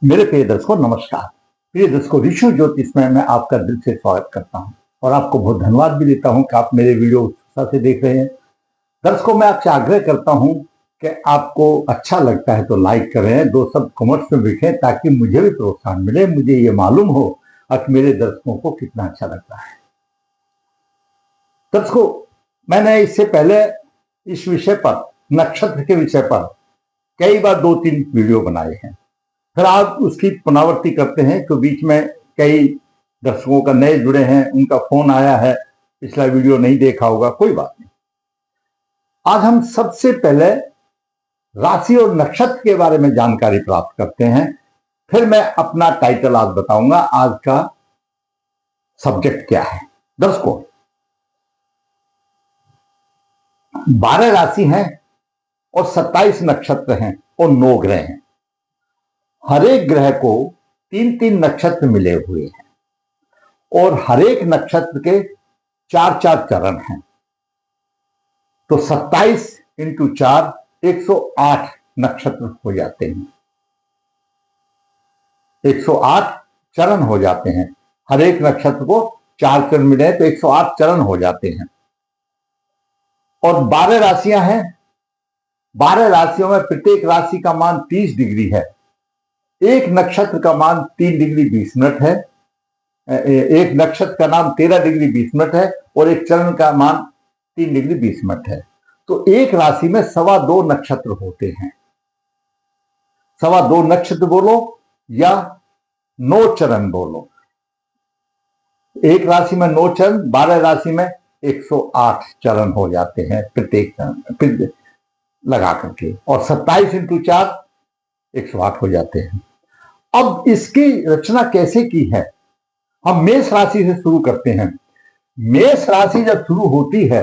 मेरे प्रिय दर्शकों नमस्कार। प्रिय दर्शकों, ऋषि ज्योतिष में मैं आपका दिल से स्वागत करता हूं और आपको बहुत धन्यवाद भी देता हूं कि आप मेरे वीडियो उत्साह से देख रहे हैं। दर्शकों, मैं आपसे आग्रह करता हूं कि आपको अच्छा लगता है तो लाइक करें, दो शब्द कमेंट्स में लिखें ताकि मुझे भी प्रोत्साहन मिले, मुझे ये मालूम हो कि मेरे दर्शकों को कितना अच्छा लगता है। दर्शकों, मैंने इससे पहले इस विषय पर, नक्षत्र के विषय पर कई बार 2-3 वीडियो बनाए हैं। फिर आप उसकी पुनरावृत्ति करते हैं तो बीच में कई दर्शकों का नए जुड़े हैं, उनका फोन आया है, पिछला वीडियो नहीं देखा होगा, कोई बात नहीं। आज हम सबसे पहले राशि और नक्षत्र के बारे में जानकारी प्राप्त करते हैं, फिर मैं अपना टाइटल आज बताऊंगा, आज का सब्जेक्ट क्या है। दर्शकों, 12 राशि हैं और 27 नक्षत्र हैं और 9 ग्रह हैं। हर एक ग्रह को 3-3 नक्षत्र मिले हुए हैं और हर एक नक्षत्र के 4-4 चरण हैं। तो 27 × 4 108 नक्षत्र हो जाते हैं, 108 चरण हो जाते हैं। हर एक नक्षत्र को 4 चरण मिले तो 108 चरण हो जाते हैं। और 12 राशियां हैं। 12 राशियों में प्रत्येक राशि का मान 30 डिग्री है। एक नक्षत्र का मान 3 डिग्री 20 मिनट है, एक नक्षत्र का नाम 13 डिग्री 20 मिनट है और एक चरण का मान 3 डिग्री 20 मिनट है। तो एक राशि में 2.25 नक्षत्र होते हैं। 2.25 नक्षत्र बोलो या 9 चरण बोलो। एक राशि में 9 चरण, 12 राशि में 108 चरण हो जाते हैं प्रत्येक चरण लगा करके, और 27 × 4 108 हो जाते हैं। अब इसकी रचना कैसे की है, हम मेष राशि से शुरू करते हैं। मेष राशि जब शुरू होती है,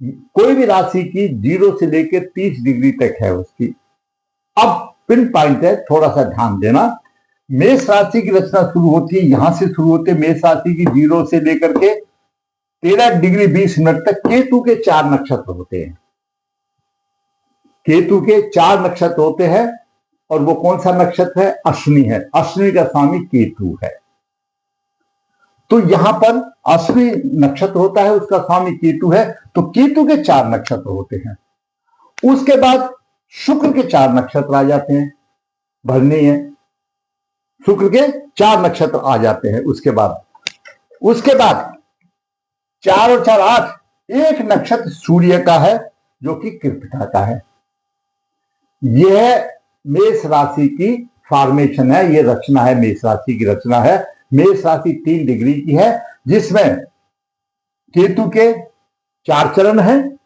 कोई भी राशि की 0 से लेकर 30 डिग्री तक है उसकी। अब पिन पॉइंट है, थोड़ा सा ध्यान देना। मेष राशि की रचना शुरू होती है, यहां से शुरू होते मेष राशि की 0 से लेकर के 13 डिग्री 20 मिनट तक केतु के 4 नक्षत्र होते हैं। केतु के 4 नक्षत्र होते हैं और वो कौन सा नक्षत्र है? अश्विनी है। अश्विनी का स्वामी केतु है। तो यहां पर अश्विनी नक्षत्र होता है, उसका स्वामी केतु है, तो केतु के 4 नक्षत्र होते हैं। उसके बाद शुक्र के 4 नक्षत्र आ जाते हैं, भरनी है, शुक्र के 4 नक्षत्र आ जाते हैं। उसके बाद 4 और 4 8, एक नक्षत्र सूर्य का है जो कि कृतिका का है। यह मेष राशि की फॉर्मेशन है, ये रचना है, मेष राशि की रचना है। मेष राशि 3 डिग्री की है, जिसमें केतु के 4 चरण हैं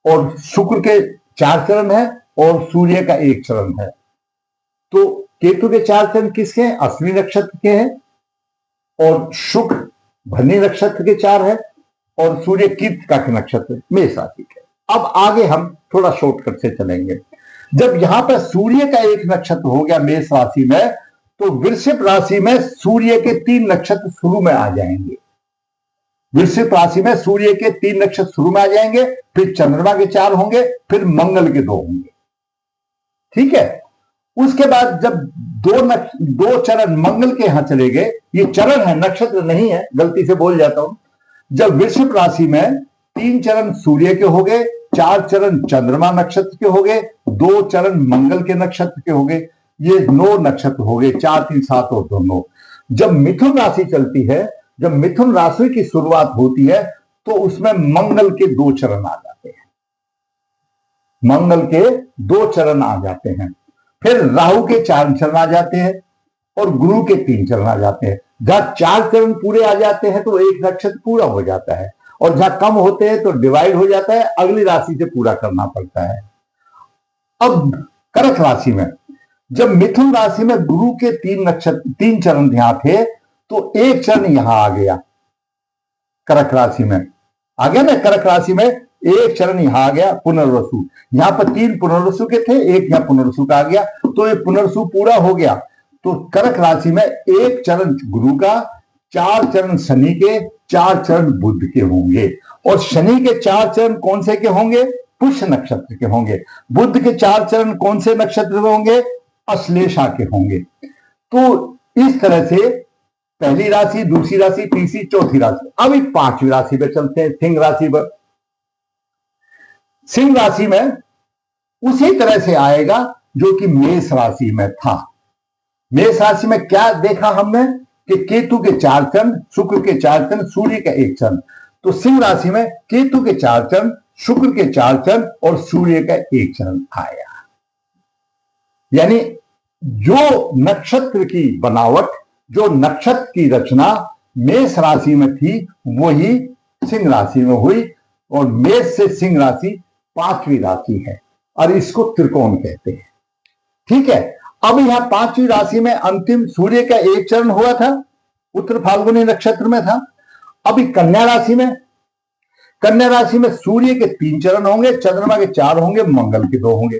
और शुक्र के 4 चरण हैं और सूर्य का 1 चरण है। तो केतु के 4 चरण किसके हैं? अश्विनी नक्षत्र के हैं, और शुक्र भरनी नक्षत्र के 4 है और सूर्य कृतिका के नक्षत्र मेष राशि के। अब आगे हम थोड़ा शॉर्टकट से चलेंगे। जब यहां पर सूर्य का 1 नक्षत्र हो गया मेष राशि में, तो वृश्चिक राशि में सूर्य के 3 नक्षत्र शुरू में आ जाएंगे। वृश्चिक राशि में सूर्य के 3 नक्षत्र शुरू में आ जाएंगे, फिर चंद्रमा के 4 होंगे, फिर मंगल के 2 होंगे। ठीक है। उसके बाद जब 2 चरण मंगल के यहां चले गए, ये चरण है, नक्षत्र नहीं है, गलती से बोल जाता हूं। जब वृश्चिक राशि में 3 चरण सूर्य के हो गए, 4 चरण चंद्रमा नक्षत्र के हो गए, 2 चरण मंगल के नक्षत्र के हो गए, ये 9 नक्षत्र हो गए। 4 3 7 और 2 9। जब मिथुन राशि चलती है, जब मिथुन राशि की शुरुआत होती है, तो उसमें मंगल के 2 चरण आ जाते हैं। मंगल के 2 चरण आ जाते हैं। फिर राहु के 4 चरण आ जाते हैं और गुरु के 3 चरण आ जाते हैं। जहां 4 चरण पूरे आ जाते हैं तो एक नक्षत्र पूरा हो जाता है, और जहां कम होते हैं तो डिवाइड हो जाता है, अगली राशि से पूरा करना पड़ता है। अब कर्क राशि में, जब मिथुन राशि में गुरु के 3 चरण यहां थे, तो 1 चरण यहां आ गया, कर्क राशि में आ गया ना। कर्क राशि में 1 चरण यहां आ गया, पुनर्वसु। यहां पर 3 पुनर्वसु के थे, 1 यहां पुनर्वसु का आ गया, तो ये पुनर्वसु पूरा हो गया। तो कर्क राशि में 1 चरण गुरु का, 4 चरण शनि के, 4 चरण बुध के होंगे। और शनि के 4 चरण कौन से के होंगे? पुष्य नक्षत्र के होंगे। बुध के 4 चरण कौन से नक्षत्र में होंगे? अश्लेषा के होंगे। तो इस तरह से पहली राशि, दूसरी राशि, तीसरी, चौथी राशि। अभी पांचवी राशि पे चलते हैं, सिंह राशि पर। सिंह राशि में उसी तरह से आएगा जो कि मेष राशि में था। मेष राशि में क्या देखा हमने कि केतु के 4 चरण, शुक्र के 4 चरण, सूर्य का 1 चरण। तो सिंह राशि में केतु के 4 चरण, शुक्र के 4 चरण और सूर्य का 1 चरण आया। यानी जो नक्षत्र की बनावट, जो नक्षत्र की रचना मेष राशि में थी, वही सिंह राशि में हुई। और मेष से सिंह राशि पांचवी राशि है और इसको त्रिकोण कहते हैं। ठीक है। अब यहां पांचवी राशि में अंतिम सूर्य का 1 चरण हुआ था, उत्तर फाल्गुनी नक्षत्र में था। अभी कन्या राशि में, कन्या राशि में सूर्य के 3 चरण होंगे, चंद्रमा के 4 होंगे, मंगल के 2 होंगे।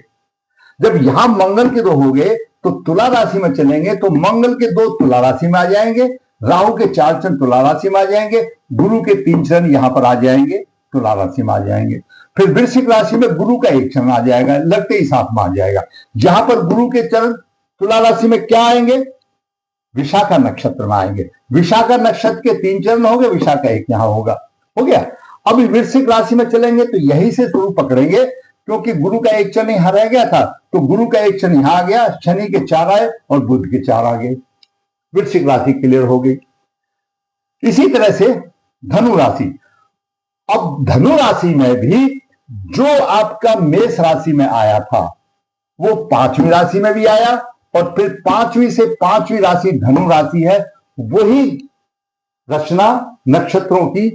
जब यहां मंगल के 2 होंगे तो तुला राशि में चलेंगे तो मंगल के 2 तुला राशि में आ जाएंगे, राहु के 4 चरण तुला राशि में आ जाएंगे, गुरु के 3 चरण यहां पर आ जाएंगे, तुला राशि में आ जाएंगे। फिर वृश्चिक राशि में गुरु का 1 चरण आ जाएगा, लगते ही साथ में आ जाएगा। जहां पर गुरु के चरण तुला राशि में क्या आएंगे, विशाखा नक्षत्र में आएंगे। विशाखा नक्षत्र के 3 चरण होंगे, विशाखा 1 यहां होगा, हो गया। अभी वृश्चिक राशि में चलेंगे तो यहीं से शुरू पकड़ेंगे, क्योंकि गुरु का 1 चरण यहां रह गया था, तो गुरु का 1 चरण यहां आ गया, शनि के 4 आए और बुध के 4 आ गए। वृश्चिक राशि क्लियर हो गई। इसी तरह से धनु राशि। अब धनु राशि में भी जो आपका मेष राशि में आया था वो पांचवी राशि में भी आया, और फिर पांचवी से पांचवी राशि धनु राशि है। वही रचना नक्षत्रों की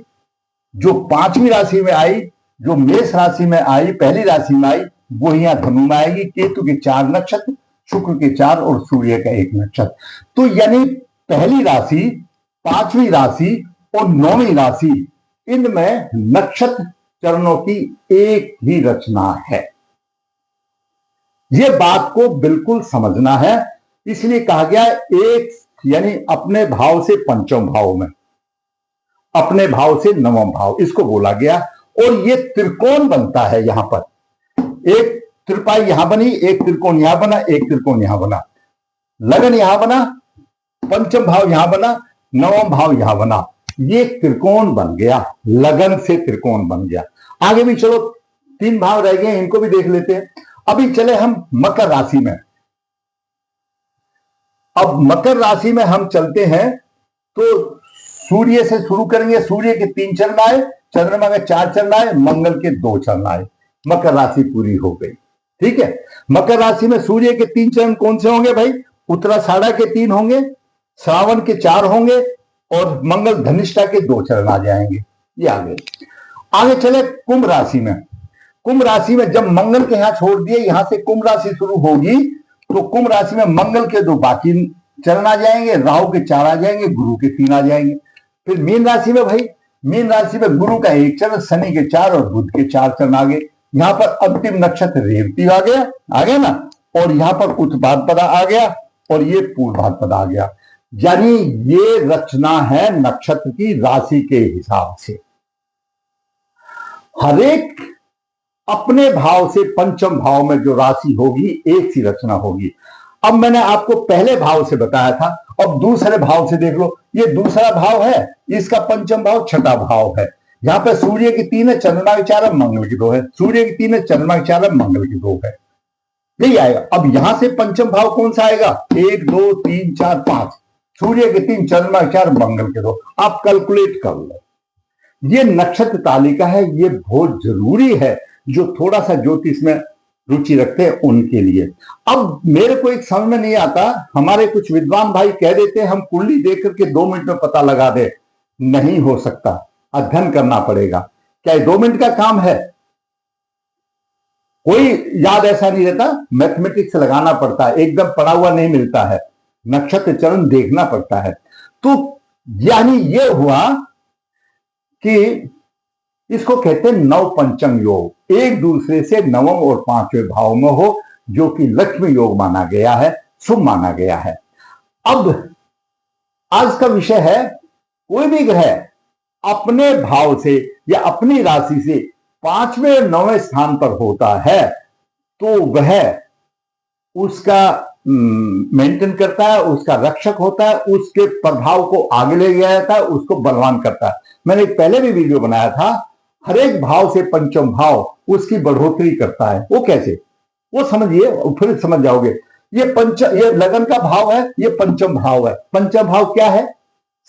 जो पांचवी राशि में आई, जो मेष राशि में आई, पहली राशि में आई, वो यहां धनु में आएगी। केतु के 4 नक्षत्र, शुक्र के 4 और सूर्य का 1 नक्षत्र। तो यानी पहली राशि, पांचवी राशि और 9वीं राशि, इनमें नक्षत्र चरणों की एक ही रचना है। यह बात को बिल्कुल समझना है। इसलिए कहा गया एक, यानी अपने भाव से पंचम भाव में, अपने भाव से नवम भाव, इसको बोला गया। और यह त्रिकोण बनता है। यहां पर एक त्रिपाई यहां बनी, एक त्रिकोण यहां बना, एक त्रिकोण यहां बना, लगन यहां बना, पंचम भाव यहां बना, नवम भाव यहां बना, ये त्रिकोण बन गया। लगन से त्रिकोण बन गया। आगे भी चलो 3 भाव रह गए, इनको भी देख लेते हैं। अभी चले हम मकर राशि में। अब मकर राशि में हम चलते हैं तो सूर्य से शुरू करेंगे। सूर्य के 3 चरण आए, चंद्रमा के 4 चरण आए, मंगल के 2 चरण आए, मकर राशि पूरी हो गई। ठीक है। मकर राशि में सूर्य के 3 चरण कौन से होंगे भाई? उत्तराषाढ़ा के 3 होंगे, श्रावण के 4 होंगे और मंगल धनिष्ठा के 2 चरण आ जाएंगे। ये आगे चले कुंभ राशि में। कुंभ राशि में जब मंगल के यहां छोड़ दिए, यहां से कुंभ राशि शुरू होगी, तो कुंभ राशि में मंगल के 2 बाकी चरण आ जाएंगे, राहु के 4 आ जाएंगे, गुरु के 3 आ जाएंगे। फिर मीन राशि में भाई, मीन राशि में गुरु का 1 चरण, शनि के 4 और बुध के 4 चरण आ गए। यहां पर अंतिम नक्षत्र रेवती आ गया ना, और यहां पर उत्पादपदा आ गया और ये पूर्वाधपदा आ गया। यानी ये रचना है नक्षत्र की राशि के हिसाब से। हरेक अपने भाव से पंचम भाव में जो राशि होगी, एक सी रचना होगी। अब मैंने आपको पहले भाव से बताया था, अब दूसरे भाव से देख लो। ये दूसरा भाव है, इसका पंचम भाव छठा भाव है। यहां पर सूर्य की 3 है, चंद्रमा के 4 है, मंगल की 2 है। सूर्य की 3 है, चंद्रमा के 4 है, मंगल की 2 है। यही आएगा। अब यहां से पंचम भाव कौन सा आएगा? 1 2 3 4 5, सूर्य के 3, चंद्रमा के 4, मंगल के 2। आप कैलकुलेट कर लो। ये नक्षत्र तालिका है, ये बहुत जरूरी है जो थोड़ा सा ज्योतिष में रुचि रखते हैं उनके लिए। अब मेरे को एक समझ में नहीं आता, हमारे कुछ विद्वान भाई कह देते हैं हम कुंडली देख करके 2 मिनट में पता लगा दे। नहीं हो सकता, अध्ययन करना पड़ेगा। क्या 2 मिनट का काम है? कोई याद ऐसा नहीं रहता, मैथमेटिक्स लगाना पड़ता है, एकदम पढ़ा हुआ नहीं मिलता है, नक्षत्र चरण देखना पड़ता है। तो यानी यह हुआ कि इसको कहते हैं नव पंचम योग, एक दूसरे से नवम और 5वें भाव में हो, जो कि लक्ष्मी योग माना गया है, शुभ माना गया है। अब आज का विषय है, कोई भी ग्रह अपने भाव से या अपनी राशि से 5वें 9वें स्थान पर होता है तो वह उसका मेंटेन करता है, उसका रक्षक होता है, उसके प्रभाव को आगे ले जाता है, उसको बलवान करता है। मैंने एक पहले भी वीडियो बनाया था, हर एक भाव से पंचम भाव उसकी बढ़ोतरी करता है। वो कैसे, वो समझिए, फिर समझ जाओगे। ये लगन का भाव है, ये पंचम भाव है। पंचम भाव क्या है?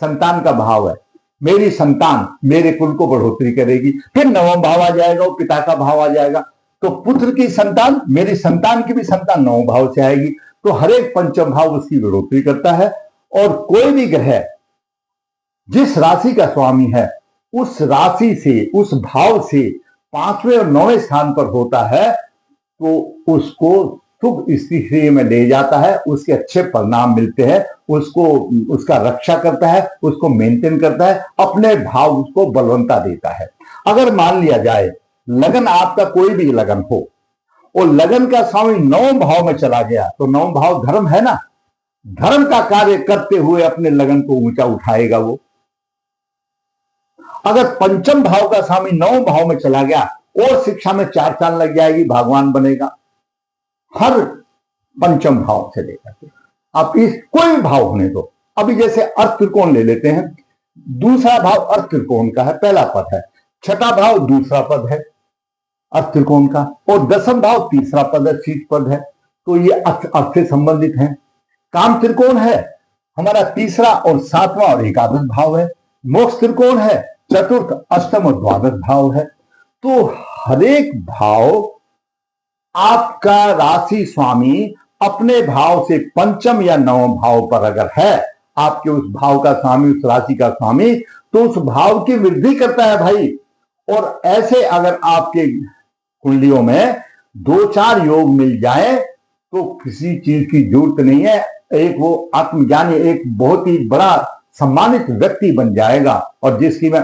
संतान का भाव है। मेरी संतान मेरे कुल को बढ़ोतरी करेगी। फिर नवम भाव आ जाएगा, वो पिता का भाव आ जाएगा। तो पुत्र की संतान, मेरी संतान की भी संतान नवम भाव से आएगी। तो हर एक पंचम भाव उसकी बढ़ोतरी करता है। और कोई भी ग्रह जिस राशि का स्वामी है, उस राशि से, उस भाव से 5वें और 9वें स्थान पर होता है, तो उसको शुभ स्थिति में ले जाता है, उसके अच्छे परिणाम मिलते हैं, उसको, उसका रक्षा करता है, उसको मेंटेन करता है, अपने भाव उसको बलवंता देता है। अगर मान लिया जाए लगन, आपका कोई भी लगन हो और लगन का स्वामी 9वें भाव में चला गया, तो 9वां भाव धर्म है ना, धर्म का कार्य करते हुए अपने लगन को ऊंचा उठाएगा वो। अगर पंचम भाव का स्वामी 9वें भाव में चला गया और शिक्षा में 4 चांद लग जाएगी, भगवान बनेगा। हर पंचम भाव से लेकर के आप इस कोई भी भाव होने दो। अभी जैसे अर्थ त्रिकोण ले लेते हैं, दूसरा भाव अर्थ त्रिकोण का है, पहला पद है। छठा भाव दूसरा पद है अर्थ त्रिकोण का, और 10वां भाव तीसरा पद है, शीर्ष पद है। तो ये अर्थ से संबंधित है। काम त्रिकोण है हमारा तीसरा और 7वां और एकादश भाव है। मोक्ष त्रिकोण है चतुर्थ, अष्टम और द्वादश भाव है। तो हरेक भाव आपका राशि स्वामी अपने भाव से पंचम या 9वें भाव पर अगर है, आपके उस भाव का स्वामी, उस राशि का स्वामी, तो उस भाव की वृद्धि करता है भाई। और ऐसे अगर आपके कुंडलियों में 2-4 योग मिल जाए तो किसी चीज की जरूरत नहीं है। एक वो आत्मज्ञानी, एक बहुत ही बड़ा सम्मानित व्यक्ति बन जाएगा, और जिसकी में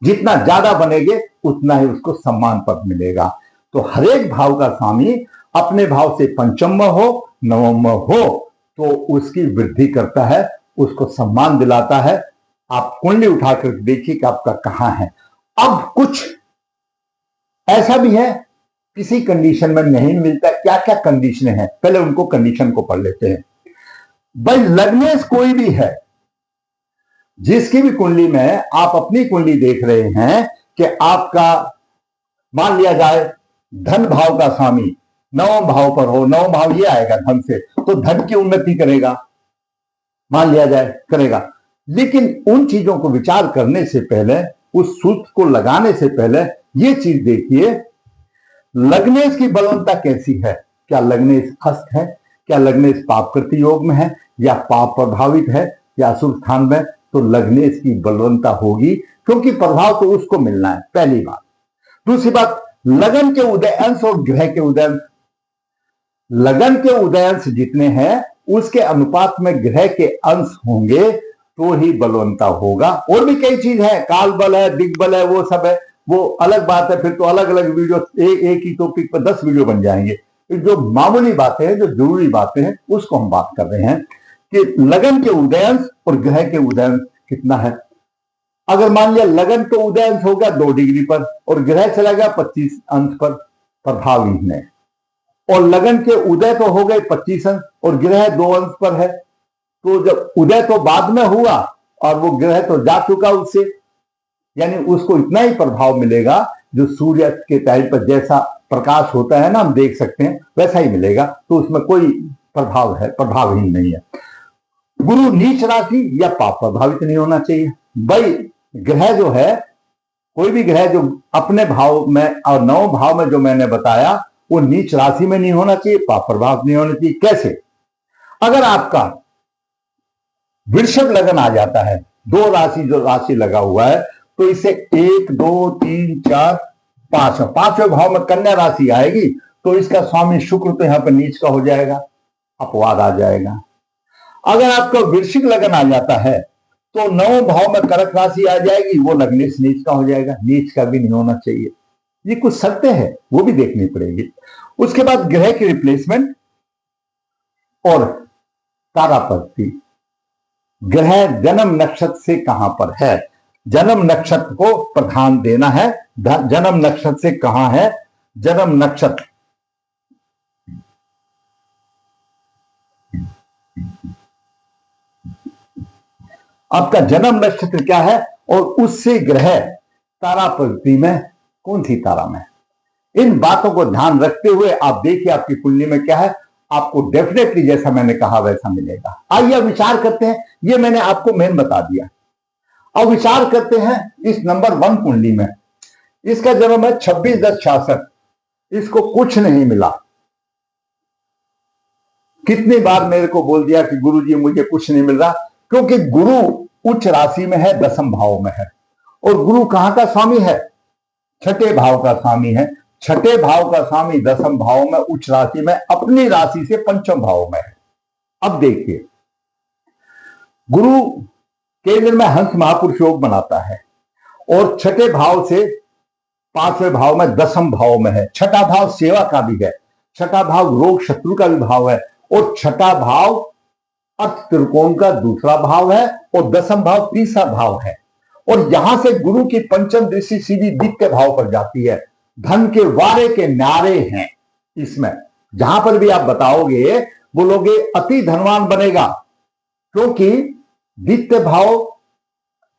जितना ज्यादा बनेंगे उतना ही उसको सम्मान पद मिलेगा। तो हरेक भाव का स्वामी अपने भाव से पंचम में हो, 9वें में हो, तो उसकी वृद्धि करता है, उसको सम्मान दिलाता है। आप कुंडली उठाकर देखिए कि आपका कहां है। अब कुछ ऐसा भी है किसी कंडीशन में नहीं मिलता। क्या क्या कंडीशन है, पहले उनको कंडीशन को पढ़ लेते हैं। भाई लग्नेश कोई भी है, जिसकी भी कुंडली में आप अपनी कुंडली देख रहे हैं कि आपका, मान लिया जाए धन भाव का स्वामी 9वें भाव पर हो, 9वां भाव ये आएगा धन से, तो धन की उन्नति करेगा, मान लिया जाए करेगा। लेकिन उन चीजों को विचार करने से पहले, उस सूत्र को लगाने से पहले ये चीज देखिए, लग्नेश की बलवंता कैसी है। क्या लग्नेश अस्त है, क्या लग्नेश पापकृति योग में है, या पाप प्रभावित है, या अशुभ स्थान में, तो लग्नेश की बलवंता होगी, क्योंकि प्रभाव तो उसको मिलना है, पहली बात। दूसरी बात, लगन के उदय अंश और ग्रह के उदय अंश, लगन के उदय अंश जितने हैं उसके अनुपात में ग्रह के अंश होंगे तो ही बलवंता होगा। और भी कई चीज है, काल बल है, दिग्बल है, वो सब है, वो अलग बात है। फिर तो अलग अलग वीडियो, एक ही टॉपिक पर 10 वीडियो बन जाएंगे। जो मामूली बातें हैं, जो जरूरी बातें हैं, उसको हम बात कर रहे हैं कि लगन के उदयांश और ग्रह के उदयांश कितना है। अगर मान लिया लगन तो उदयांश हो गया 2 डिग्री पर और ग्रह चला गया 25 अंश पर, प्रभावहीन है। और लगन के उदय तो हो गए 25 अंश और ग्रह 2 अंश पर है, तो जब उदय तो बाद में हुआ और वो ग्रह तो जा चुका उससे, यानी उसको इतना ही प्रभाव मिलेगा जो सूर्य के टाइम पर जैसा प्रकाश होता है ना, हम देख सकते हैं, वैसा ही मिलेगा। तो उसमें कोई प्रभाव है, प्रभावहीन नहीं है। गुरु नीच राशि या पाप प्रभावित नहीं होना चाहिए। भाई ग्रह जो है, कोई भी ग्रह जो अपने भाव में और 9 भाव में जो मैंने बताया, वो नीच राशि में नहीं होना चाहिए, पाप प्रभाव नहीं होना चाहिए। कैसे? अगर आपका वृषभ लगन आ जाता है, 2 राशि जो राशि लगा हुआ है, तो इसे 1 2 3 4 5 5वें भाव में कन्या राशि आएगी, तो इसका स्वामी शुक्र तो यहां पर नीच का हो जाएगा, अपवाद आ जाएगा। अगर आपका वृश्चिक लगन आ जाता है तो 9 भाव में कर्क राशि आ जाएगी, वो लग्नेश नीच का हो जाएगा। नीच का भी नहीं होना चाहिए। ये कुछ शर्तें हैं, वो भी देखनी पड़ेगी। उसके बाद ग्रह की रिप्लेसमेंट और तारापति, ग्रह जन्म नक्षत्र से कहां पर है, जन्म नक्षत्र को प्रधान देना है। जन्म नक्षत्र से कहां है, जन्म नक्षत्र आपका जन्म नक्षत्र क्या है और उससे ग्रह तारा प्रगति में कौन सी तारा में, इन बातों को ध्यान रखते हुए आप देखिए आपकी कुंडली में क्या है, आपको डेफिनेटली जैसा मैंने कहा वैसा मिलेगा। आइए अब विचार करते हैं, ये मैंने आपको मेन बता दिया। अब विचार करते हैं इस नंबर 1 कुंडली में। इसका जन्म है 26/10/66। इसको कुछ नहीं मिला। कितनी बार मेरे को बोल दिया कि गुरुजी मुझे कुछ नहीं मिल रहा, क्योंकि गुरु उच्च राशि में है, 10वें भाव में है। और गुरु कहां का स्वामी है? छठे भाव का स्वामी है। छठे भाव का स्वामी 10वें भाव में उच्च राशि में, अपनी राशि से 5वें भाव में है। अब देखिए, गुरु केंद्र में हंस महापुरुष योग बनाता है और छठे भाव से 5वें भाव में 10वें भाव में है। छठा भाव सेवा का भी है, छठा भाव रोग शत्रु का भी भाव है, और छठा भाव अर्थ त्रिकोण का दूसरा भाव है, और 10वां भाव तीसरा भाव है। और यहां से गुरु की पंचम दृष्टि सीधी द्वितीय भाव पर जाती है। धन के वारे के नारे हैं इसमें। जहां पर भी आप बताओगे, बोलोगे अति धनवान बनेगा, क्योंकि द्वितीय भाव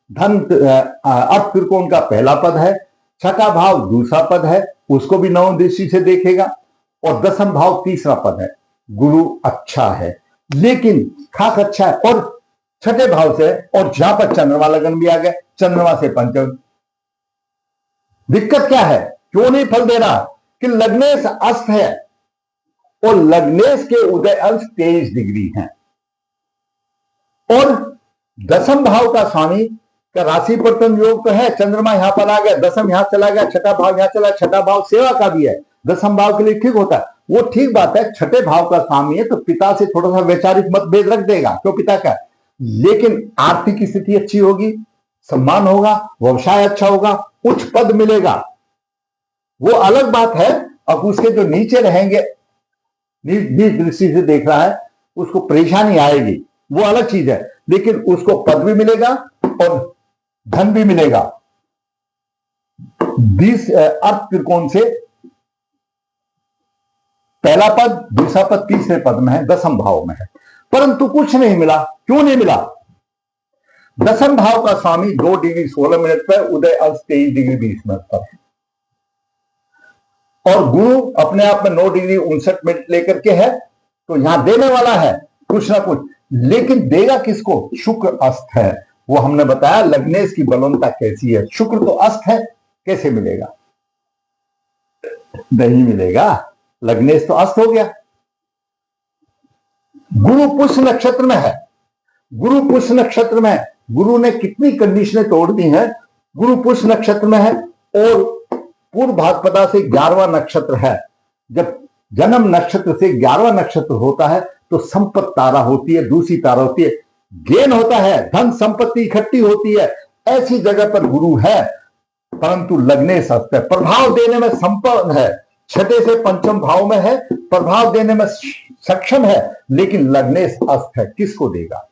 धन अर्थ त्रिकोण का पहला पद है, छठा भाव दूसरा पद है, उसको भी नवम दृष्टि से देखेगा, और 10वां भाव तीसरा पद है। गुरु अच्छा है, लेकिन खास अच्छा है, और छठे भाव से, और जहां पर चंद्रमा लगन भी आ गया, चंद्रमा से पंचम। दिक्कत क्या है, क्यों नहीं फल दे रहा? कि लग्नेश अस्त है, और लग्नेश के उदय अंश 23 डिग्री हैं, और 10वें भाव का स्वामी का राशि परिवर्तन योग तो है। चंद्रमा यहां पर आ गया, 10वां यहां चला गया, छठा भाव यहां चला, छठा भाव सेवा का भी है, 10वें भाव के लिए ठीक होता है। वो ठीक बात है, छठे भाव का स्वामी है तो पिता से थोड़ा सा वैचारिक मतभेद रख देगा, क्यों पिता का, लेकिन आर्थिक स्थिति अच्छी होगी, सम्मान होगा, व्यवसाय अच्छा होगा, उच्च पद मिलेगा, वो अलग बात है। अब उसके जो नीचे रहेंगे, नीच दृष्टि से देख रहा है, उसको परेशानी आएगी, वो अलग चीज है, लेकिन उसको पद भी मिलेगा और धन भी मिलेगा। 20 अर्थ त्रिकोण से पहला पद, दूसरा पद, तीसरे पद में है, 10वें भाव में है, परंतु कुछ नहीं मिला। क्यों नहीं मिला? 10वें भाव का स्वामी 2 डिग्री 16 मिनट पर, उदय अंश 23 डिग्री 20 मिनट पर है, और गुरु अपने आप में 9 डिग्री 59 मिनट लेकर के है, तो यहां देने वाला है कुछ ना कुछ, लेकिन देगा किसको? शुक्र अस्त है। वो हमने बताया लग्नेश की बलवंता कैसी है, शुक्र तो अस्त है, कैसे मिलेगा? नहीं मिलेगा, लग्नेश तो अस्त हो गया। गुरु पुष्य नक्षत्र में है, गुरु पुष्य नक्षत्र में है, गुरु ने कितनी कंडीशनें तोड़ दी हैं। गुरु पुष्य नक्षत्र में है और पूर्व भाद्रपदा से 11वां नक्षत्र है। जब जन्म नक्षत्र से 11वां नक्षत्र होता है तो संपत्ति तारा होती है, दूसरी तारा होती है, गेन होता है, धन संपत्ति इकट्ठी होती है, ऐसी जगह पर गुरु है, परंतु लग्नेश अस्त है, प्रभाव देने में संपन्न है, छठे से पंचम भाव में है, प्रभाव देने में सक्षम है, लेकिन लग्नेश अस्त है। किसको देगा?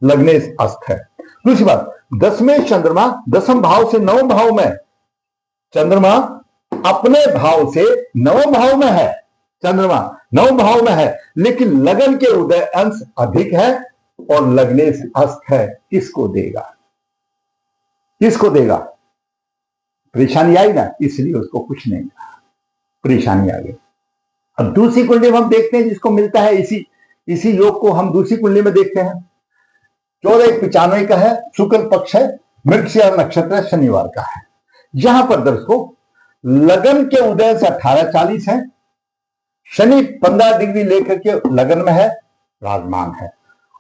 लग्नेश अस्त है। दूसरी बात, 10वें चंद्रमा 10वें भाव से 9वें भाव में, चंद्रमा अपने भाव से 9वें भाव में है, चंद्रमा 9वें भाव में है, लेकिन लगन के उदय अंश अधिक है और लग्नेश अस्त है। किसको देगा? किसको देगा? परेशानी आई ना, इसलिए उसको कुछ नहीं मिला, परेशानी आ गई। अब दूसरी कुंडली में हम देखते हैं जिसको मिलता है, इसी योग को हम दूसरी कुंडली में देखते हैं। 14/1/95 का है, शुक्ल पक्ष है, मृगशिरा नक्षत्र है, शनिवार का है। यहां पर दर्शकों लगन के उदय से 18:40 है, शनि 15 डिग्री लेकर के लगन में है, राजमान है।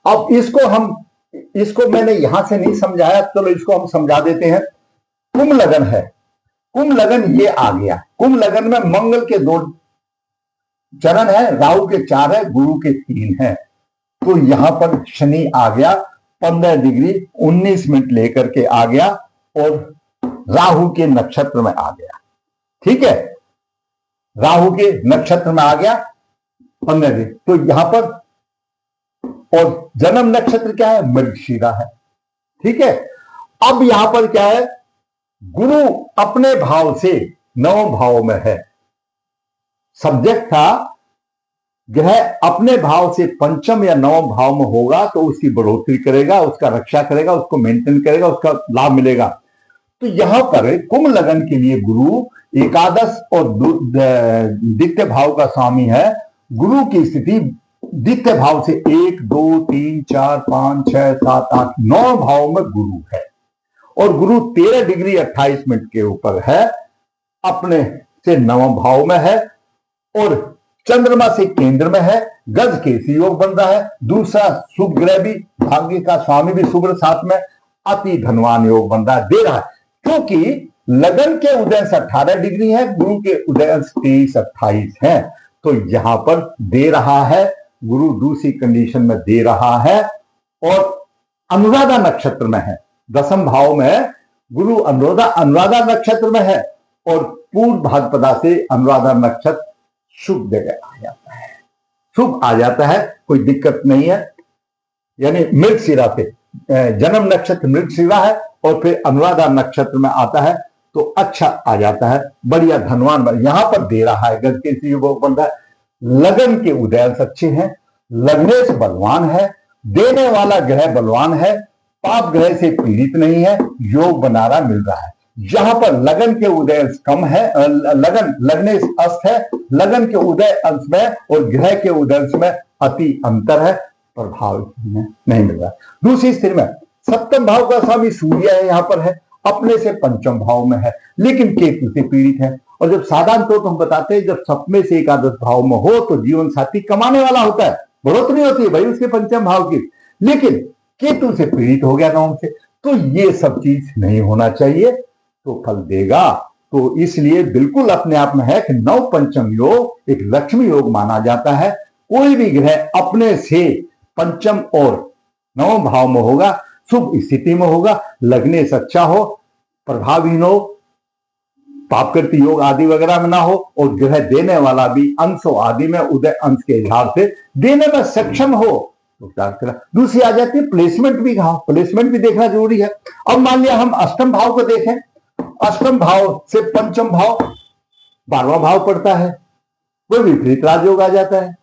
अब इसको मैंने यहां से नहीं समझाया, चलो इसको हम समझा देते हैं। कुंभ लगन है, कुंभ लगन ये आ गया, कुंभ लगन में मंगल के 2 चरण है, राहु के 4 है, गुरु के 3 है, तो यहां पर शनि आ गया, 15 डिग्री 19 मिनट लेकर के आ गया और राहु के नक्षत्र में आ गया। ठीक है, राहु के नक्षत्र में आ गया 15 डिग्री, तो यहां पर, और जन्म नक्षत्र क्या है? मृगशिरा है। ठीक है, अब यहां पर क्या है? गुरु अपने भाव से 9वें भाव में है। सब्जेक्ट था ग्रह अपने भाव से पंचम या नवम भाव में होगा तो उसकी बढ़ोतरी करेगा, उसका रक्षा करेगा, उसको मेंटेन करेगा, उसका लाभ मिलेगा। तो यहां पर कुंभ लगन के लिए गुरु एकादश और द्वितीय भाव का स्वामी है। गुरु की स्थिति द्वितीय भाव से 1, 2, 3, 4, 5, 6, 7, 8, 9 भाव में गुरु है और गुरु 13 डिग्री 28 मिनट के ऊपर है, अपने से नवम भाव में है और चंद्रमा से केंद्र में है। गज केसी योग बन रहा है। दूसरा शुभ ग्रह भी, भाग्य का स्वामी भी शुभ, साथ में अति धनवान योग बन रहा है, दे रहा है, क्योंकि लगन के उदय से 18 डिग्री है, गुरु के उदय 23, 28 है। तो यहां पर दे रहा है गुरु, दूसरी कंडीशन में दे रहा है और अनुराधा नक्षत्र में है, दसम भाव में गुरु अनुराधा नक्षत्र में है और पूर्व भाद्रपदा से अनुराधा नक्षत्र शुभ जगह आ जाता है, शुभ आ जाता है, कोई दिक्कत नहीं है। यानी मृगशिरा से जन्म नक्षत्र मृगशिरा है और फिर अनुराधा नक्षत्र में आता है तो अच्छा आ जाता है, बढ़िया धनवान यहां पर दे रहा है। गज के योग बन रहा है, लगन के उदय अच्छे हैं, लगने से बलवान है, देने वाला ग्रह बलवान है, पाप ग्रह से पीड़ित नहीं है, योग बना रहा मिल रहा है। जहां पर लगन के उदय कम है, लगन लगने अस्त है, लगन के उदय अंश में और ग्रह के उदय अंश में अति अंतर है, प्रभाव नहीं मिल रहा। दूसरी स्थिति में सप्तम भाव का स्वामी सूर्य है, यहां पर है, अपने से पंचम भाव में है, लेकिन केतु से पीड़ित है। और जब साधारण तौर तो हम बताते हैं जब सप्तमे से एकादश भाव में हो तो जीवन साथी कमाने वाला होता है, बढ़ोतरी होती है भाई उसके पंचम भाव की, लेकिन केतु से पीड़ित हो गया नवम से, तो ये सब चीज नहीं होना चाहिए, तो फल देगा। तो इसलिए बिल्कुल अपने आप में है कि नव पंचम योग एक लक्ष्मी योग माना जाता है। कोई भी ग्रह अपने से पंचम और नवम भाव में होगा, शुभ स्थिति में होगा, लगने से अच्छा हो, प्रभावहीन हो, पाप करती योग आदि वगैरह में ना हो और ग्रह देने वाला भी अंशों आदि में उदय अंश के हिसाब से देने में सक्षम हो तो दूसरी आ जाती है प्लेसमेंट भी। कहा प्लेसमेंट भी देखना जरूरी है। अब मान लिया हम अष्टम भाव को देखें, अष्टम भाव से पंचम भाव 12वां भाव पड़ता है, कोई विपरीत राजयोग आ जाता है,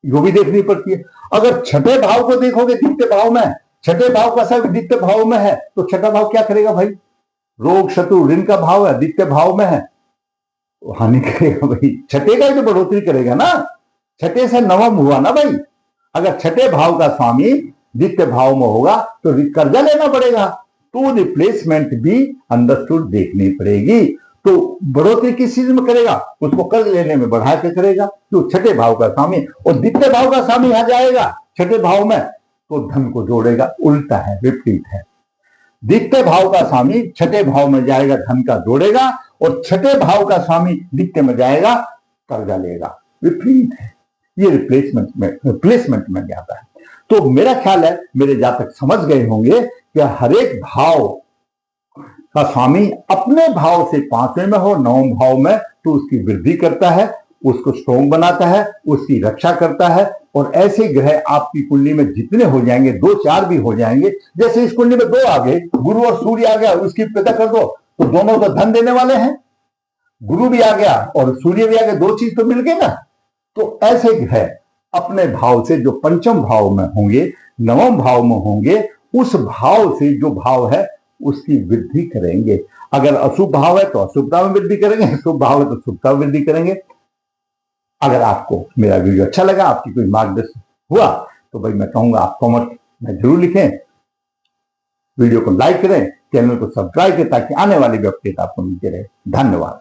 यो भी देखनी पड़ती है। अगर छठे भाव को देखोगे द्वितीय भाव में, छठे भाव का सब द्वितीय भाव में है तो छठा भाव क्या करेगा भाई, रोग शत्रु ऋण का भाव है, द्वितीय भाव में है, हानि करेगा भाई, छठे का ही तो बढ़ोतरी करेगा ना, छठे से नवम हुआ ना भाई। अगर छठे भाव का स्वामी द्वितीय भाव में होगा तो कर्जा लेना पड़ेगा, तो रिप्लेसमेंट भी अंडरस्टूड देखनी पड़ेगी। तो बढ़ोतरी किस चीज में करेगा, उसको कर्ज लेने में बढ़ा के करेगा, तो छठे भाव का स्वामी। और द्वितीय भाव का स्वामी आ जाएगा छठे भाव में तो धन को जोड़ेगा, उल्टा है, विपरीत है। द्वितीय भाव का स्वामी छठे भाव में जाएगा, धन का जोड़ेगा, और छठे भाव का स्वामी द्वितीय में जाएगा, कर्जा लेगा, विपरीत है। ये रिप्लेसमेंट में जाता है। तो मेरा ख्याल है मेरे जातक समझ गए होंगे कि हर एक भाव का स्वामी अपने भाव से 5वें में हो, 9वें भाव में, तो उसकी वृद्धि करता है, उसको स्ट्रोंग बनाता है, उसकी रक्षा करता है। और ऐसे ग्रह आपकी कुंडली में जितने हो जाएंगे, 2-4 भी हो जाएंगे, जैसे इस कुंडली में 2 आ गए, गुरु और सूर्य आ गया, उसकी पैदा कर दो तो दोनों तो धन देने वाले हैं, गुरु भी आ गया और सूर्य भी आ गया, 2 चीज तो मिल गए ना। तो ऐसे ग्रह अपने भाव से जो पंचम भाव में होंगे, नवम भाव में होंगे, उस भाव से जो भाव है उसकी वृद्धि करेंगे। अगर अशुभ भाव है तो अशुभता में वृद्धि करेंगे, शुभ भाव है तो शुभता में वृद्धि करेंगे। अगर आपको मेरा वीडियो अच्छा लगा, आपकी कोई मार्गदर्शन हुआ, तो भाई मैं कहूंगा आप कमेंट में जरूर लिखें, वीडियो को लाइक करें, चैनल को सब्सक्राइब करें ताकि आने वाली अपडेट आपको मिलती रहे। धन्यवाद।